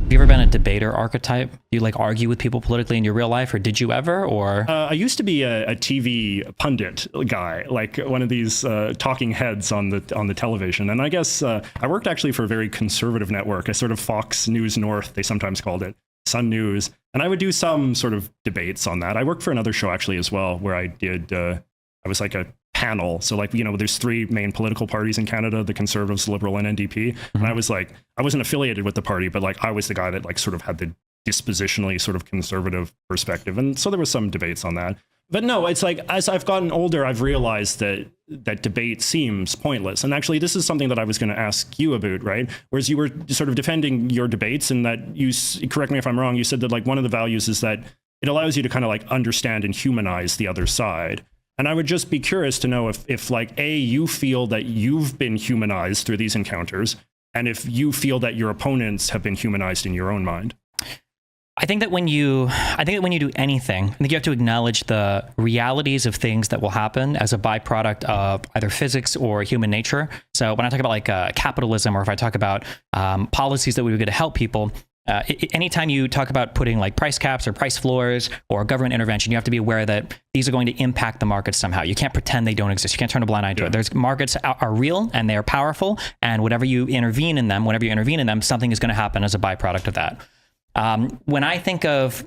Have you ever been a debater archetype? Do you like argue with people politically in your real life, or did you ever? Or I used to be a TV pundit guy, like one of these talking heads on the television. And I guess I worked actually for a very conservative network, a sort of Fox News North, they sometimes called it, Sun News. And I would do some sort of debates on that. I worked for another show actually as well, where I did, I was like a panel. So like, there's three main political parties in Canada, the Conservatives, Liberal, and NDP. Mm-hmm. And I was like, I wasn't affiliated with the party, but like I was the guy that like sort of had the dispositionally sort of conservative perspective. And so there was some debates on that. But no, it's like, as I've gotten older, I've realized that debate seems pointless. And actually, this is something that I was going to ask you about, right? Whereas you were sort of defending your debates, and that you, correct me if I'm wrong, you said that like one of the values is that it allows you to kind of like understand and humanize the other side. And I would just be curious to know if like, A, you feel that you've been humanized through these encounters, and if you feel that your opponents have been humanized in your own mind. I think that when you do anything, I think you have to acknowledge the realities of things that will happen as a byproduct of either physics or human nature. So when I talk about like capitalism, or if I talk about policies that we would get to help people, anytime you talk about putting like price caps or price floors or government intervention, you have to be aware that these are going to impact the markets somehow. You can't pretend they don't exist. You can't turn a blind eye to it. There's markets are real and they are powerful, and whenever you intervene in them, something is going to happen as a byproduct of that. When I think of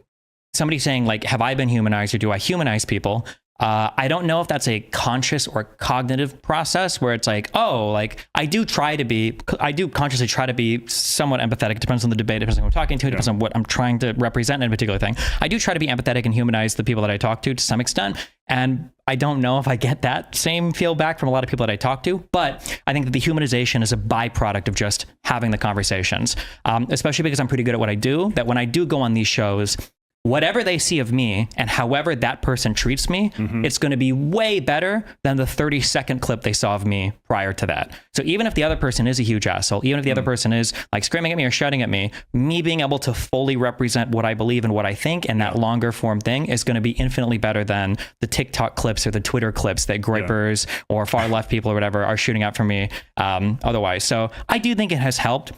somebody saying like, have I been humanized, or do I humanize people? I don't know if that's a conscious or cognitive process where it's like, oh, like I do consciously try to be somewhat empathetic. It depends on the debate, depends on who I'm talking to, it depends on what I'm trying to represent in a particular thing. I do try to be empathetic and humanize the people that I talk to some extent. And I don't know if I get that same feel back from a lot of people that I talk to, but I think that the humanization is a byproduct of just having the conversations, especially because I'm pretty good at what I do, that when I do go on these shows, whatever they see of me and however that person treats me, it's going to be way better than the 30-second clip they saw of me prior to that. So even if the other person is a huge asshole, even if the other person is like screaming at me or shouting at me being able to fully represent what I believe and what I think in that longer form thing is going to be infinitely better than the TikTok clips or the Twitter clips that gripers or far left people or whatever are shooting out for me otherwise. So I do think it has helped.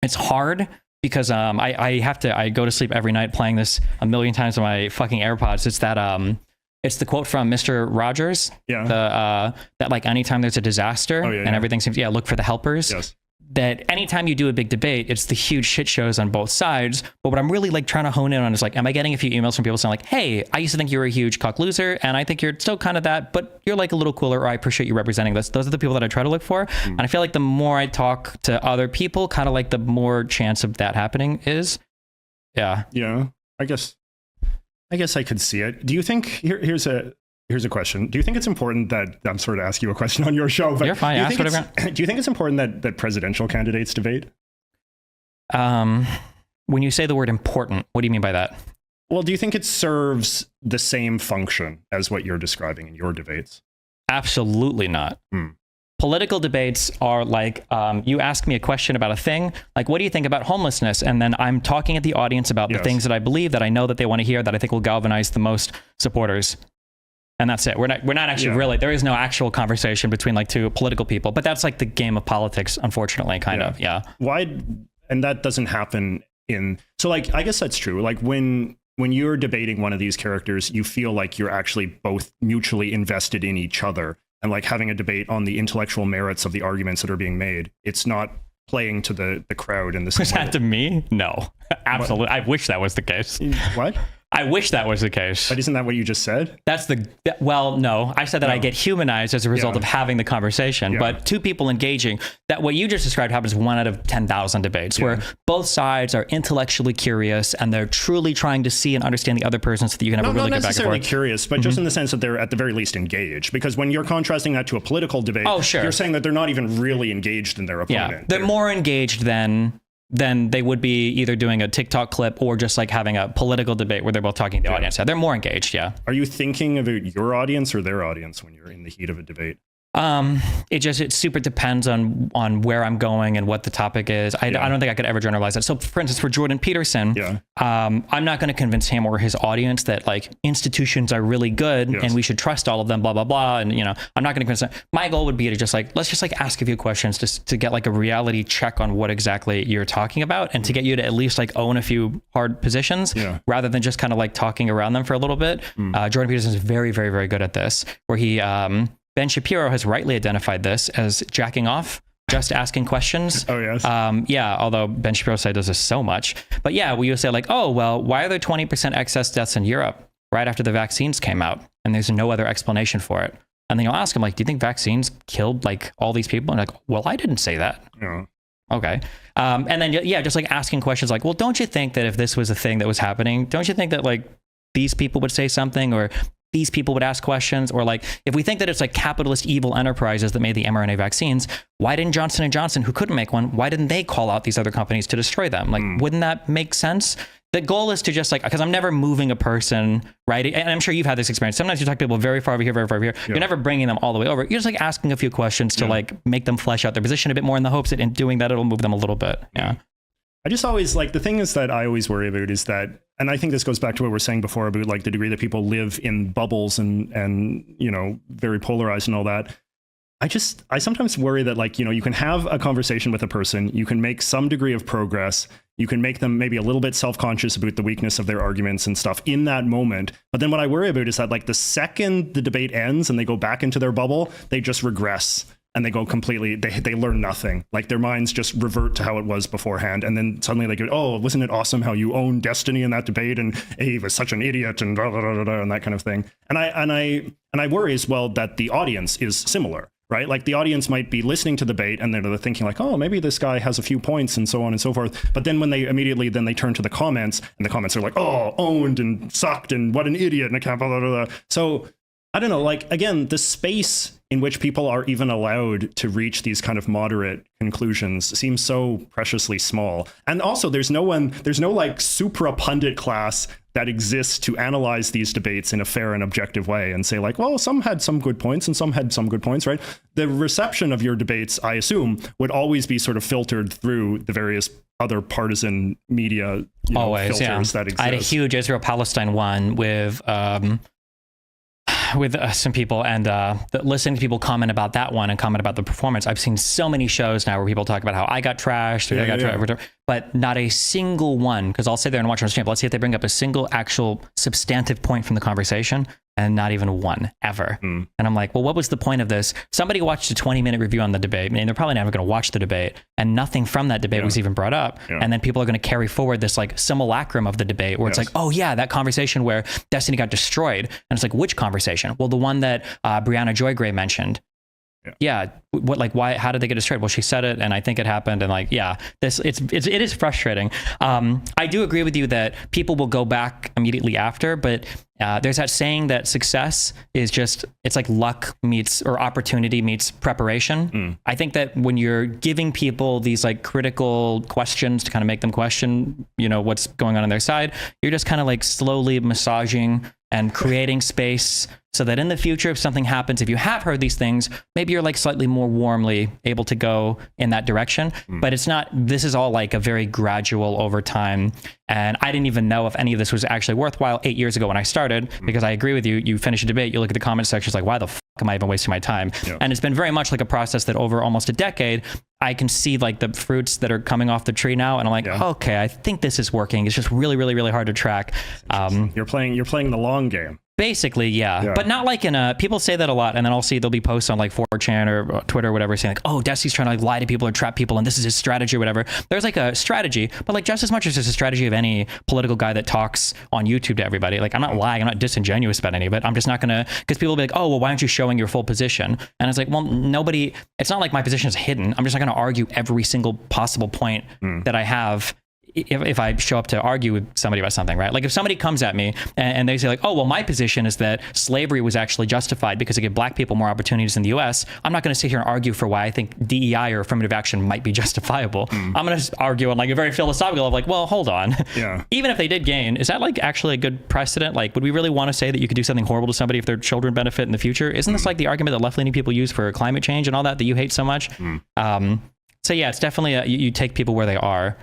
It's hard, because I go to sleep every night playing this a million times on my fucking AirPods. It's that it's the quote from Mr. Rogers. Yeah. That like anytime there's a disaster and everything seems look for the helpers. Yes. That anytime you do a big debate, it's the huge shit shows on both sides. But what I'm really like trying to hone in on is like, am I getting a few emails from people saying like, hey, I used to think you were a huge cock loser, and I think you're still kind of that, but you're like a little cooler, or I appreciate you representing this. Those are the people that I try to look for. And I feel like the more I talk to other people, kind of like the more chance of that happening is. Yeah. Yeah. I guess I could see it. Do you think here's a question. Do you think it's important that I'm sort of asking you a question on your show? But you're fine. Ask whatever. Do you think it's important that presidential candidates debate? When you say the word important, what do you mean by that? Well, do you think it serves the same function as what you're describing in your debates? Absolutely not. Political debates are like, you ask me a question about a thing, like, what do you think about homelessness? And then I'm talking at the audience about the things that I believe, that I know that they want to hear, that I think will galvanize the most supporters. And that's it. We're not actually really, there is no actual conversation between like two political people, but that's like the game of politics, unfortunately, kind of. Yeah. Why? And that doesn't happen so like, I guess that's true. Like when you're debating one of these characters, you feel like you're actually both mutually invested in each other, and like having a debate on the intellectual merits of the arguments that are being made. It's not playing to the crowd in the same way. Was that to me? No, absolutely. What? I wish that was the case. What? I wish that was the case. But isn't that what you just said? Well, no. I said that I get humanized as a result of having the conversation. But two people engaging, that what you just described happens 1 out of 10,000 debates, where both sides are intellectually curious and they're truly trying to see and understand the other person so that you can have a really good back and forth. Not necessarily curious, but just in the sense that they're at the very least engaged. Because when you're contrasting that to a political debate, you're saying that they're not even really engaged in their opponent. Yeah, they're more engaged than they would be either doing a TikTok clip or just like having a political debate where they're both talking to the audience. Yeah, they're more engaged. Yeah. Are you thinking about your audience or their audience when you're in the heat of a debate? It super depends on where I'm going and what the topic is. I don't think I could ever generalize that. So for instance, for Jordan Peterson, I'm not going to convince him or his audience that like institutions are really good and we should trust all of them, blah, blah, blah. And, you know, I'm not going to convince them. My goal would be to just like, let's just like ask a few questions just to get like a reality check on what exactly you're talking about and to get you to at least like own a few hard positions rather than just kind of like talking around them for a little bit. Jordan Peterson is very, very, very good at this, where he, Ben Shapiro has rightly identified this as jacking off, just asking questions. Oh, yes. Although Ben Shapiro said does this so much. But yeah, we would say like, oh, well, why are there 20% excess deaths in Europe right after the vaccines came out? And there's no other explanation for it. And then you'll ask him, like, do you think vaccines killed like all these people? And like, well, I didn't say that. Yeah. Okay. And then, just like asking questions like, well, don't you think that if this was a thing that was happening, don't you think that like these people would say something, or these people would ask questions? Or like, if we think that it's like capitalist evil enterprises that made the mRNA vaccines, why didn't Johnson & Johnson, who couldn't make one, why didn't they call out these other companies to destroy them? Like, wouldn't that make sense? The goal is to just like, because I'm never moving a person, right? And I'm sure you've had this experience. Sometimes you talk to people very far over here, very far over here. You're never bringing them all the way over. You're just like asking a few questions to like make them flesh out their position a bit more in the hopes that in doing that, it'll move them a little bit. Yeah. I just always like, the thing is that I always worry about is that, and I think this goes back to what we were saying before about like the degree that people live in bubbles and, you know, very polarized and all that. I sometimes worry that like, you know, you can have a conversation with a person, you can make some degree of progress, you can make them maybe a little bit self-conscious about the weakness of their arguments and stuff in that moment. But then what I worry about is that like the second the debate ends and they go back into their bubble, they just regress. And they go completely, they learn nothing. Like their minds just revert to how it was beforehand. And then suddenly they go, oh, wasn't it awesome how you owned destiny in that debate? And Abe was such an idiot and blah, blah, blah, blah, and that kind of thing. And I worry as well that the audience is similar, right? Like the audience might be listening to the debate and they're thinking like, oh, maybe this guy has a few points and so on and so forth. But then when they immediately, then they turn to the comments and the comments are like, oh, owned and sucked and what an idiot. And I can't, blah, blah, blah. So I don't know, like, again, the space in which people are even allowed to reach these kind of moderate conclusions seems so preciously small. And also there's no like supra pundit class that exists to analyze these debates in a fair and objective way and say like, well, some had some good points and some had some good points, right? The reception of your debates, I assume, would always be sort of filtered through the various other partisan media filters that exist. I had a huge Israel-Palestine one with some people, and listening to people comment about that one and comment about the performance. I've seen so many shows now where people talk about how I got trashed, or trashed, but not a single one, because I'll sit there and watch on stream. Let's see if they bring up a single actual substantive point from the conversation, and not even one ever. And I'm like, well, what was the point of this? Somebody watched a 20-minute review on the debate, and they're probably never going to watch the debate, and nothing from that debate was even brought up. And then people are going to carry forward this like simulacrum of the debate where it's like, oh yeah, that conversation where Destiny got destroyed. And it's like, which conversation? Well, the one that Brianna Joy Gray mentioned. What, like, why, how did they get destroyed? Well, she said it, and I think it happened. And like, it is frustrating. I do agree with you that people will go back immediately after, but there's that saying that success is just, it's like luck meets, or opportunity meets preparation. I think that when you're giving people these like critical questions to kind of make them question, you know, what's going on their side, you're just kind of like slowly massaging and creating space so that in the future, if something happens, if you have heard these things, maybe you're like slightly more warmly able to go in that direction. But it's not, this is all like a very gradual over time. And I didn't even know if any of this was actually worthwhile 8 years ago when I started, because I agree with you. You finish a debate, you look at the comment section, it's like, why the fuck am I even wasting my time? And it's been very much like a process that over almost a decade, I can see like the fruits that are coming off the tree now. And I'm like, okay, I think this is working. It's just really, really, really hard to track. You're playing the long game. Basically, yeah. But not like in a, people say that a lot, and then I'll see there'll be posts on like 4chan or Twitter or whatever saying like, oh, Desi's trying to like lie to people or trap people, and this is his strategy or whatever. There's like a strategy, but like just as much as there's a strategy of any political guy that talks on YouTube to everybody. Like, I'm not lying, I'm not disingenuous about any of it. I'm just not gonna, because people will be like, oh, well, why aren't you showing your full position? And it's like, well, nobody, it's not like my position is hidden. I'm just not gonna argue every single possible point that I have if I show up to argue with somebody about something, right? Like if somebody comes at me and they say like, oh, well, my position is that slavery was actually justified because it gave black people more opportunities in the US. I'm not going to sit here and argue for why I think DEI or affirmative action might be justifiable. I'm going to argue on like a very philosophical of like, well, hold on. Yeah. Even if they did gain, is that like actually a good precedent? Like, would we really want to say that you could do something horrible to somebody if their children benefit in the future? Isn't this like the argument that left-leaning people use for climate change and all that you hate so much? So yeah, it's definitely you take people where they are.